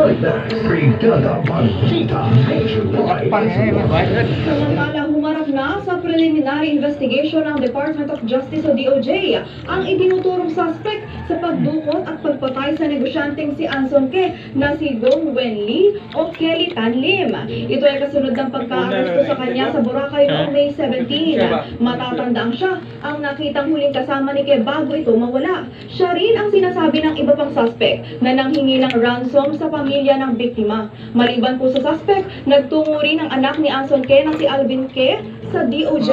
Brigada Balita Nationwide. Samantala, humarap na sa preliminary investigation ng Department of Justice o DOJ ang itinuturong suspect sa pagdukot at pagpatay sa negosyanteng si Anson Ke na si Dong Wen Lee o Kelly Tan Lim. Ito ay kasunod ng pagka-aresto sa kanya sa Boracay noong May 17. Matatandaan siya ang nakitang huling kasama ni Ke bago ito mawala. Siya rin ang sinasabi ng iba pang suspect na nanghingi ng ransom sa pamilya ng biktima. Maliban po sa suspect, nagtungo rin ang anak ni Anson Ke na si Alvin Ke sa DOJ.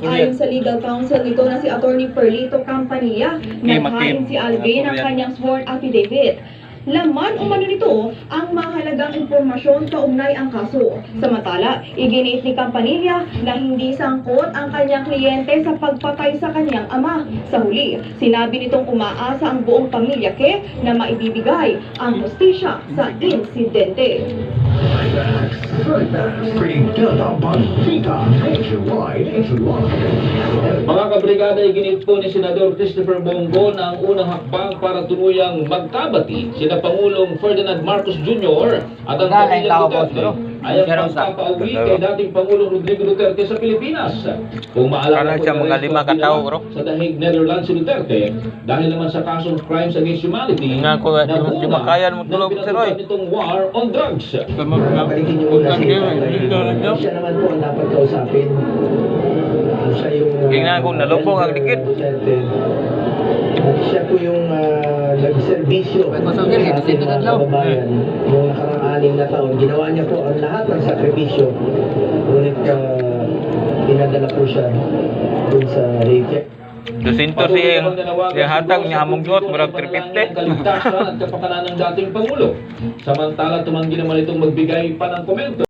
Ayon sa legal counsel nito na si Attorney Perlito Campanilla, naghain si Alvin ng kanyang sworn affidavit. Laman umano nito ang mahalagang impormasyon kaugnay ang kaso. Samantala, iginiit ni Campanilla na hindi sangkot ang kanyang kliyente sa pagpatay sa kanyang ama. Sa huli, sinabi nitong umaasa ang buong pamilya Ke na maibibigay ang hustisya sa insidente. Brigada Balita Nationwide. Mga kabrigada, iginit po ni Senador Christopher Bongo na ang unang hakbang para tuluyang magkabati sina Pangulong Ferdinand Marcos Jr. at ang pamilya Duterte ay ang pagpapauwi kay dating Pangulong Rodrigo Duterte sa Pilipinas. Kung maalala po mga lima katao, bro. sa Dahig, Netherlands si Duterte dahil naman sa kasong crimes against humanity Nga ko, di makayan mo tulog, Sir Roy. nitong war on drugs. Balikin niyo muna si siya naman po ang dapat kausapin. Siya yung Tingnan ko, nalubong ang dikit. Siya po yung nagserbisyo sa ating mga kababayan noong nakarang 6 na taon. Ginawa niya po ang lahat ng sakripisyo. Ngunit pinadala po siya dun sa Hague. 200 yung hatag niya among duot, murag 350. Kaligtasan at kapakanan ng dating Pangulo. Samantala, tumanggi naman itong magbigay pa ng komento.